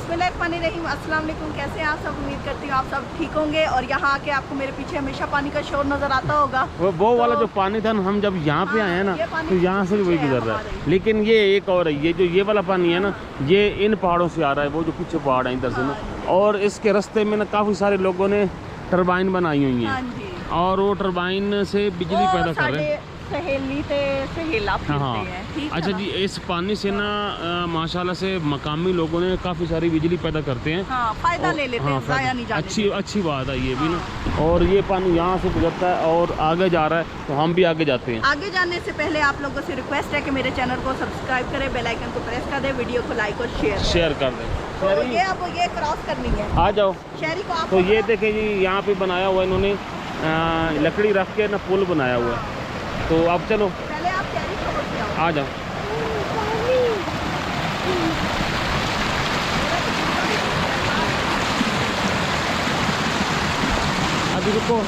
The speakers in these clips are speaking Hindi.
बिस्मिल्लाहिर्रहमानिर्रहीम, अस्सलाम वालेकुम। कैसे हैं आप सब? उम्मीद करती हूँ आप सब ठीक होंगे। और यहाँ आके आपको मेरे पीछे हमेशा पानी का शोर नजर आता होगा। वो वाला जो पानी था हम जब यहाँ पे आए हैं ना, तो यहाँ से भी वही गुजर रहा है। लेकिन ये एक और है, ये जो ये वाला पानी है ना, ये इन पहाड़ों से आ रहा है, वो जो पीछे पहाड़ है इधर से ना। और इसके रास्ते में ना काफ़ी सारे लोगों ने टरबाइन बनाई हुई हैं और वो टरबाइन से बिजली पैदा कर रहे हैं। सहेली ते सहेला हाँ, अच्छा जी, इस पानी से ना माशाल्लाह से मकामी लोगों ने काफ़ी सारी बिजली पैदा करते हैं। हाँ, फायदा ले लेते हैं, ज़ाया नहीं जाने अच्छी बात है ये भी ना। और ये पानी यहाँ से गुजरता है और आगे जा रहा है, तो हम भी आगे जाते हैं। आगे जाने से पहले आप लोगों से रिक्वेस्ट है कि मेरे चैनल को सब्सक्राइब करें, बेल आइकन को प्रेस कर दें, वीडियो को लाइक और शेयर कर दें। तो ये अब ये क्रॉस करनी है, आ जाओ शहरी को आप। तो ये देखें जी, यहाँ पे बनाया हुआ इन्होंने लकड़ी रख के ना पुल बनाया हुआ है। तो अब चलो पहले आप शहरी छोड़ के आओ। आ जाओ। अभी रुको,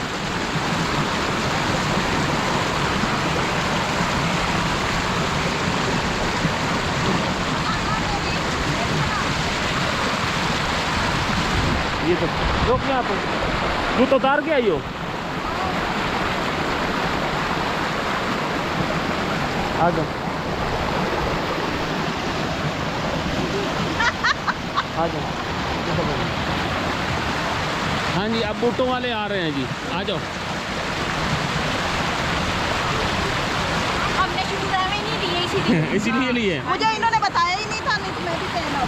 ये तो रोक में आप तू तो उतार के आई हो। आ जाओ आ जाओ। हाँ जी, अब बूटों वाले आ रहे हैं जी, आ जाओ। हमने शूज नहीं दिए इसीलिए लिए मुझे इन्होंने बताया ही नहीं था, नहीं तो मैं भी पहना।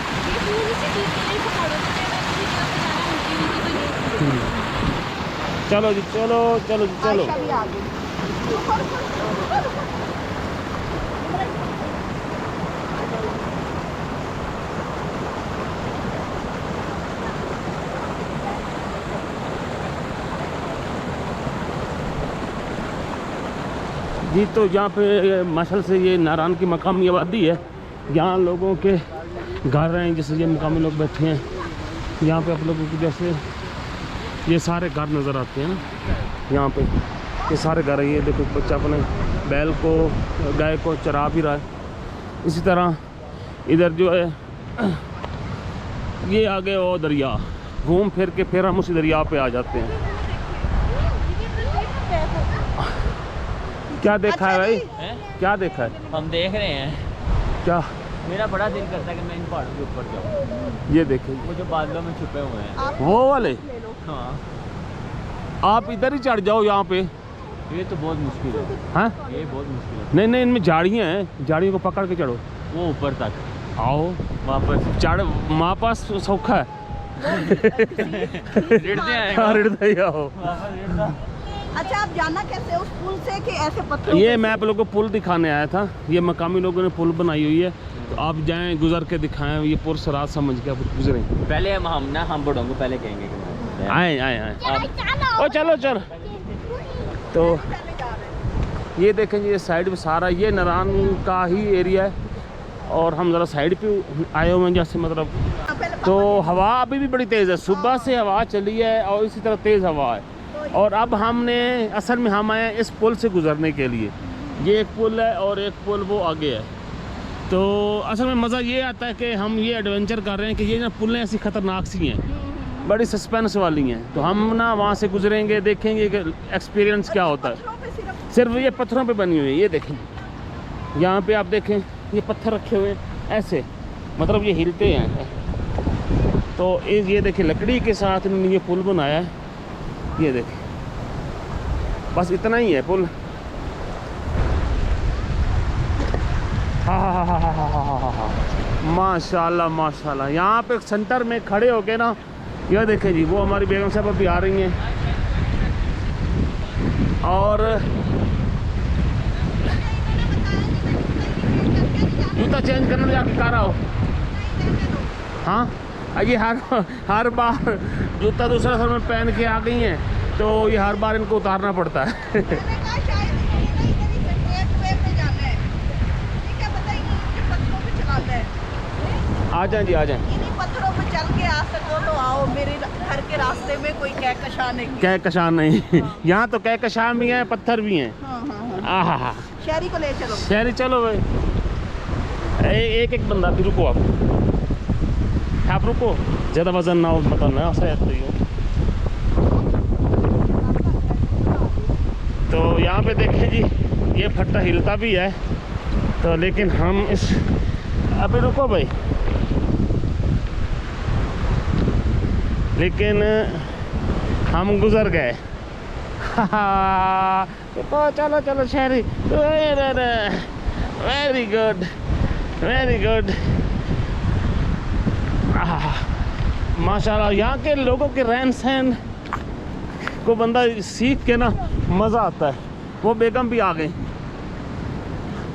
चलो जी, चलो चलो जी, चलो। आयशा भी आ गई। जी, तो यहाँ पे माशाल्लाह से ये नारायण की मकामी आबादी है। यहाँ लोगों के घर हैं, जैसे ये मकामी लोग बैठे हैं यहाँ पे। आप लोगों को जैसे ये सारे घर नज़र आते हैं ना, यहाँ पे ये सारे घर हैं। ये देखो, बच्चा अपने बैल को, गाय को चरा भी रहा है। इसी तरह इधर जो है ये आगे वो दरिया, घूम फिर के फिर हम उसी दरिया पे आ जाते हैं। क्या देखा है भाई? क्या देखा है? हम देख रहे हैं। क्या? मेरा बड़ा दिल करता है कि मैं इन पहाड़ों के ऊपर जाऊँ। ये देखें, वो जो बादलों में छुपे हुए हैं, वो वाले। हाँ, आप इधर ही चढ़ जाओ यहाँ पे। ये तो बहुत मुश्किल है। हाँ, ये बहुत मुश्किल है। नहीं नहीं, इनमें झाड़ियाँ हैं, झाड़ियों को पकड़ के चढ़ो। वो ऊपर तक आओ वापस चढ़, वहाँ पास सौखा है। रिड़ते आएगा। आओ। अच्छा, आप जाना कैसे उस पुल से कि ऐसे पत्थर? ये मैं आप लोगों को पुल दिखाने आया था। ये मकामी लोगों ने पुल बनाई हुई है, तो आप जाएं, गुजर के दिखाएं। ये पुर सरात समझ के आप गुजरें। पहले हम बड़ों को पहले कहेंगे कि आए आए आए। ओ चलो चल। तो ये देखें, ये साइड में सारा ये नारायण का ही एरिया है। और हम ज़रा साइड पे आए हुए हैं, जैसे मतलब। तो हवा अभी भी बड़ी तेज़ है, सुबह से हवा चली है और इसी तरह तेज़ हवा है। और अब हमने असल में हम आए इस पुल से गुजरने के लिए। ये एक पुल है और एक पुल वो आगे है। तो असल में मज़ा ये आता है कि हम ये एडवेंचर कर रहे हैं कि ये ना पुलें ऐसी ख़तरनाक सी हैं, बड़ी सस्पेंस वाली हैं। तो हम ना वहाँ से गुजरेंगे, देखेंगे कि एक्सपीरियंस क्या होता है। सिर्फ ये पत्थरों पे बनी हुई है। ये देखें, यहाँ पे आप देखें, ये पत्थर रखे हुए हैं ऐसे, मतलब ये हिलते हैं। तो ये देखें, लकड़ी के साथ इन्होंने ये पुल बनाया है। ये देखें, बस इतना ही है पुल। हाँ, माशाल्लाह माशाल्लाह। यहाँ पे सेंटर में खड़े होके ना, यह देखें जी, वो हमारी बेगम साहब अभी आ रही हैं। और जूता चेंज करने जाके कह रहा हो। हाँ, ये हर बार जूता दूसरा सर में पहन के आ गई हैं, तो ये हर बार इनको उतारना पड़ता है। आ जाए जी, आ जाए। इन्हीं पत्थरों पे चल के आ सको तो आओ। मेरे घर के रास्ते में कोई कहकशां नहीं। कहकशां नहीं। यहाँ तो कहकशां भी हैं, पत्थर भी हैं। हाँ। शहरी को ले चलो। शहरी चलो भाई। एक एक बंदा, फिर रुको आप। आप रुको, ज़्यादा वजन ना हो, मतलब ना ऐसा तो ही हो। तो यहाँ पे देखें जी, ये फट्टा हिलता भी है, तो लेकिन हम इस, अभी रुको भाई, लेकिन हम गुजर गए। तो चलो चलो शहरी, वेरी गुड वेरी गुड। माशाल्लाह, यहाँ के लोगों के रहन सहन को बंदा सीख के ना मज़ा आता है। वो बेगम भी आ गई।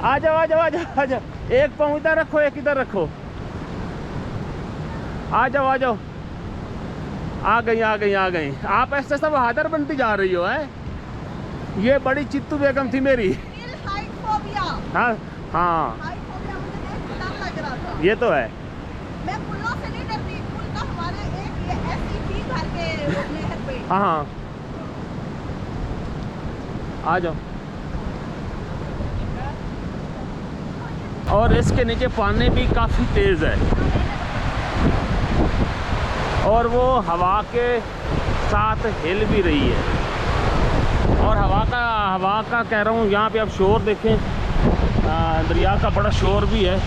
आ जाओ आ जाओ आ जाओ आ जाओ, एक पाँव इधर रखो, एक इधर रखो। आ जाओ आ जाओ, आ गई आ गई आ गई। आप ऐसे सब हादर बनती जा रही हो, है? ये बड़ी चित्तू बेगम थी मेरी। हाँ हाँ, ये तो है। मैं पुलों से नहीं डरती, पुल का हमारे एक ये ऐसी थी घर के नहर पे। हाँ हाँ, आ जाओ। और इसके नीचे पानी भी काफ़ी तेज़ है, और वो हवा के साथ हिल भी रही है। और हवा का कह रहा हूँ, यहाँ पे आप शोर देखें, दरिया का बड़ा शोर भी है।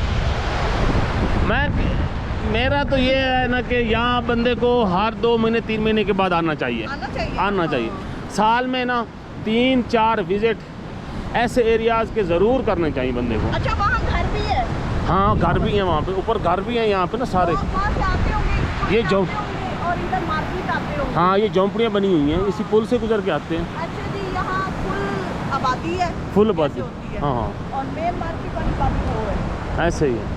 मेरा तो ये है ना कि यहाँ बंदे को हर 2 महीने 3 महीने के बाद आना चाहिए। आना चाहिए। साल में ना 3-4 विज़िट ऐसे एरियाज़ के ज़रूर करने चाहिए बंदे को। अच्छा, वहाँ घर भी है? हाँ, घर भी हैं वहाँ पे, ऊपर घर भी हैं यहाँ पे ना सारे। वहाँ से आते होंगे, ये जो, और इधर मार्केट आते होंगे। हाँ, ये झोंपड़ियाँ बनी हुई हैं, इसी पुल से गुजर के आते हैं। अच्छा जी, यहाँ फुल आबादी है? फुल आबादी, हाँ हाँ। और मेन मार्केट वाली बात वो है? ऐसे ही है।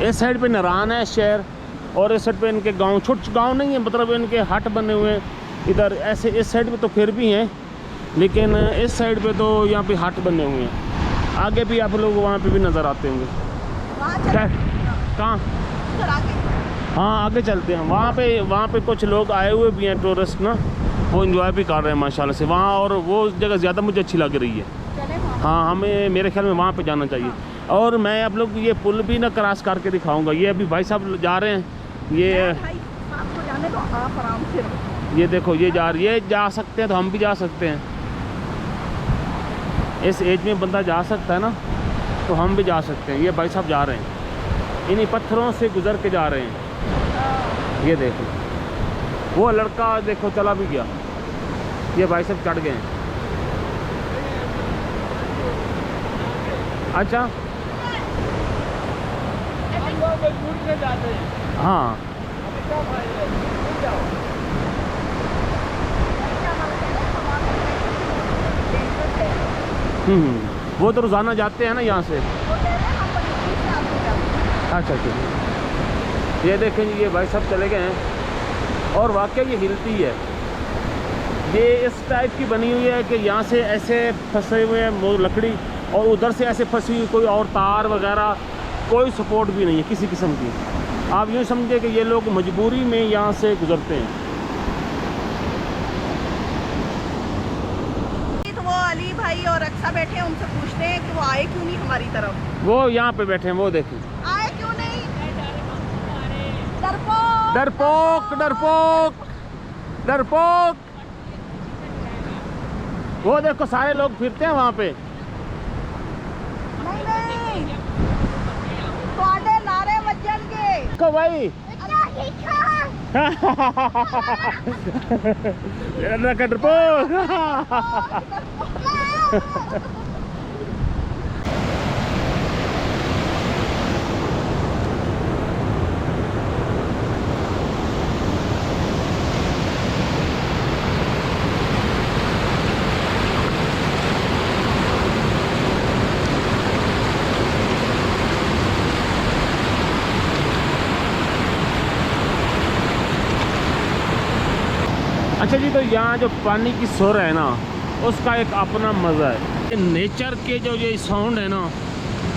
इस साइड पे नारान है शहर, और इस साइड पे इनके गांव, छोटे गांव नहीं है, मतलब इनके हट बने हुए हैं इधर। ऐसे इस साइड पे तो फिर भी हैं, लेकिन इस साइड पे तो यहाँ पे हट बने हुए हैं। आगे भी आप लोग वहाँ पे भी नज़र आते होंगे। कहाँ? हाँ, आगे चलते हैं। वहाँ पे कुछ लोग आए हुए भी हैं, टूरिस्ट ना, वो एंजॉय भी कर रहे हैं माशाल्लाह से वहाँ। और वो जगह ज़्यादा मुझे अच्छी लग रही है। हाँ, हमें मेरे ख्याल में वहाँ पे जाना चाहिए। और मैं आप लोग ये पुल भी ना क्रॉस करके दिखाऊंगा। ये अभी भाई साहब जा रहे हैं, ये आपको जाने दो, आप आराम से। ये देखो, ये जा सकते हैं, तो हम भी जा सकते हैं। इस एज में बंदा जा सकता है ना, तो हम भी जा सकते हैं। ये भाई साहब जा रहे हैं, इन्हीं पत्थरों से गुजर के जा रहे हैं। ये देखो, वो लड़का देखो चला भी गया, ये भाई साहब चढ़ गए हैं। अच्छा, हाँ, वो तो रोज़ाना जाते हैं ना यहाँ से। अच्छा अच्छा, ये देखें जी, ये भाई साहब चले गए हैं। और वाकई ये हिलती है, ये इस टाइप की बनी हुई है कि यहाँ से ऐसे फंसे हुए हैं वो लकड़ी, और उधर से ऐसे फंसी हुई कोई और तार वगैरह, कोई सपोर्ट भी नहीं है किसी किस्म की। आप यूँ समझे कि ये लोग मजबूरी में यहाँ से गुजरते हैं। तो वो अली भाई और अक्सा बैठे हैं, उनसे पूछते हैं कि वो आए क्यों नहीं हमारी तरफ। वो यहाँ पे बैठे हैं, वो देखें। आए क्यों नहीं? डरपोक डरपोक डरपोक डरपोक। वो देखो सारे लोग फिरते हैं वहाँ पे। नहीं, ਤੁਹਾਡੇ नारे बजणगे को भाई डरपोक। अच्छा जी, तो यहाँ जो पानी की सुर है ना, उसका एक अपना मज़ा है। नेचर के जो ये साउंड है ना,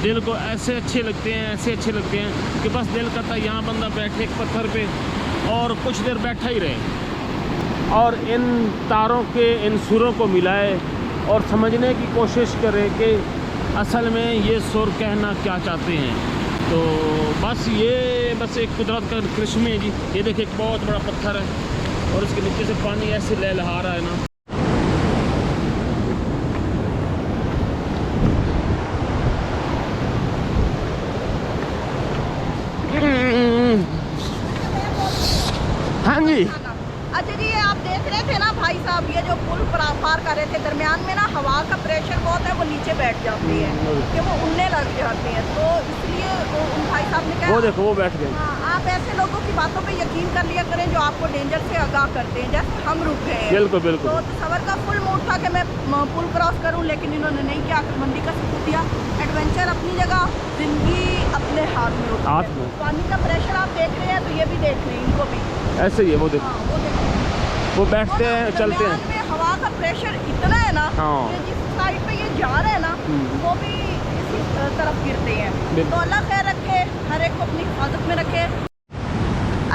दिल को ऐसे अच्छे लगते हैं, ऐसे अच्छे लगते हैं कि बस दिल करता है यहाँ बंदा बैठे एक पत्थर पे और कुछ देर बैठा ही रहे, और इन तारों के इन सुरों को मिलाए और समझने की कोशिश करें कि असल में ये सुर कहना क्या चाहते हैं। तो बस ये बस एक कुदरत का करिश्मे है जी। ये देखिए एक बहुत बड़ा पत्थर है और उसके नीचे से पानी ऐसे लहलहा रहा है ना। हाँ जी। अच्छा जी, ये आप देख रहे थे ना भाई साहब, ये जो पुल पार कर रहे थे, दरमियान में ना हवा का प्रेशर बहुत है, वो नीचे बैठ जाती है कि वो उड़ने लग जाती है। तो इसलिए उन भाई साहब ने कहा, वो देखो वो बैठ गए। हाँ, आप ऐसे लोगों की बातों पे यकीन कर लिया करें जो आपको डेंजर से आगाह करते हैं, जैसे हम रुक गए हैं। बिल्कुल बिल्कुल। तो तसव्वुर का फुल मूड था कि मैं पुल क्रॉस करूं, लेकिन इन्होंने नहीं किया, अक्लमंदी का सबूत दिया। एडवेंचर अपनी जगह, जिंदगी अपने हाथ में होती है। पानी का प्रेशर आप देख रहे हैं, तो ये भी देख रहे हैं, इनको भी ऐसे ही है। वो देखो, हाँ, वो देखो, वो बैठते हैं, चलते हैं। में हवा का प्रेशर इतना है ना, हाँ। कि जिस साइड पे ये जा रहे हैं ना, वो भी इसी तरफ गिरते हैं। तो अल्लाह खैर रखे, हर एक को अपनी हिफाजत में रखे।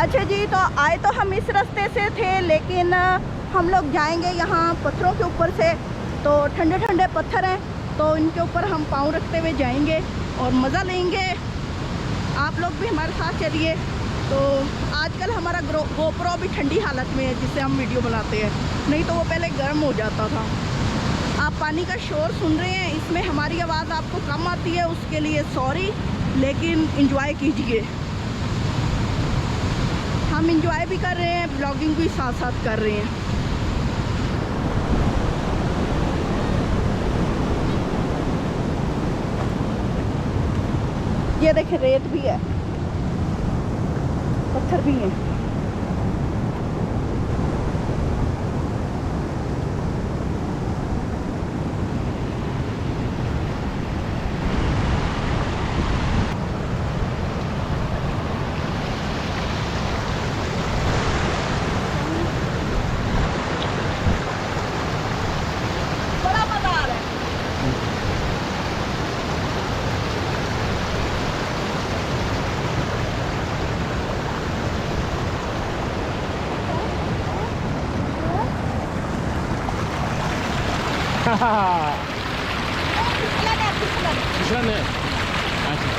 अच्छा जी, तो आए तो हम इस रास्ते से थे, लेकिन हम लोग जाएंगे यहाँ पत्थरों के ऊपर से। तो ठंडे ठंडे पत्थर हैं, तो इनके ऊपर हम पाँव रखते हुए जाएंगे और मज़ा लेंगे। आप लोग भी हमारे साथ चलिए। तो आजकल हमारा गोप्रो भी ठंडी हालत में है, जिससे हम वीडियो बनाते हैं, नहीं तो वो पहले गर्म हो जाता था। आप पानी का शोर सुन रहे हैं, इसमें हमारी आवाज़ आपको कम आती है, उसके लिए सॉरी, लेकिन एंजॉय कीजिए। हम एंजॉय भी कर रहे हैं, ब्लॉगिंग भी साथ साथ कर रहे हैं। ये देखें, रेत भी है, पत्थर भी हैं। बड़ा मजा आ रहा है। फिसलन है। अच्छा,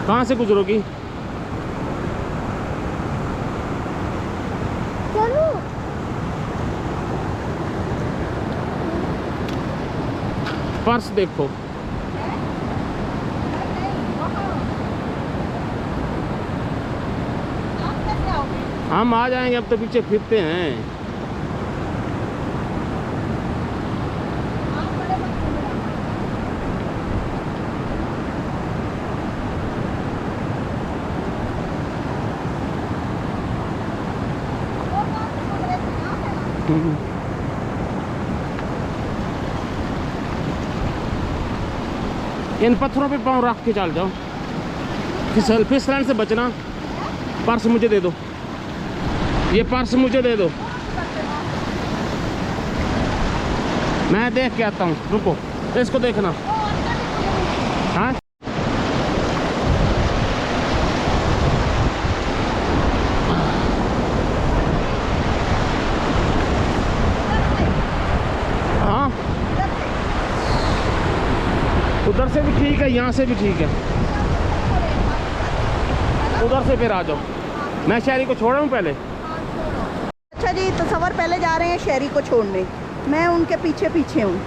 कहाँ से गुजरोगी? पर्स देखो। हम आ जाएंगे, अब तो पीछे फिरते हैं। इन पत्थरों पे पाँव रख के चल जाओ, फिसलन से बचना। पर्स मुझे दे दो, ये पर्स मुझे दे दो, मैं देख के आता हूँ। रुको, इसको देखना। हाँ, हाँ, उधर से भी ठीक है, यहाँ से भी ठीक है। उधर से फिर आ जाओ। मैं शहरी को छोड़ा हूँ पहले। अच्छा जी, तसव्वुर पहले जा रहे हैं शहरी को छोड़ने, मैं उनके पीछे पीछे हूँ।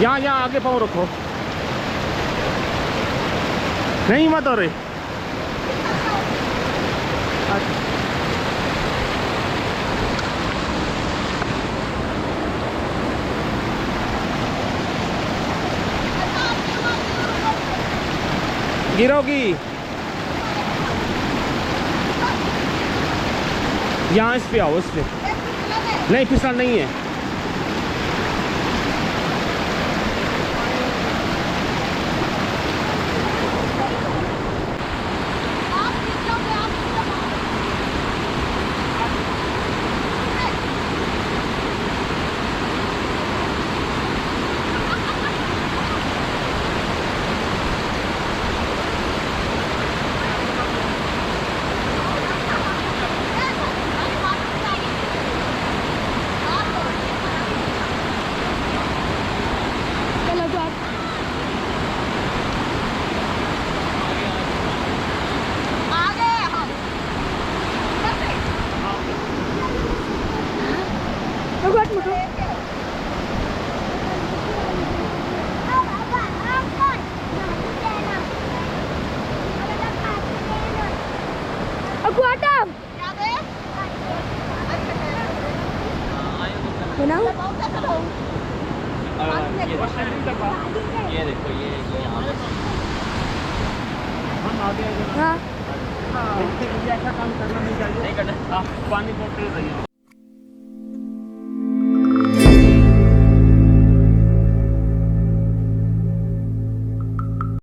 यहाँ यहाँ आगे पाँव रखो। नहीं मत हो रही। गिरोगी। यहाँ इस पे आओ, इस पे। नहीं फिसल नहीं है। ये देखो ये यहाँ पे ऐसा काम करना नहीं चाहिए। नहीं करना। पानी बोतल रही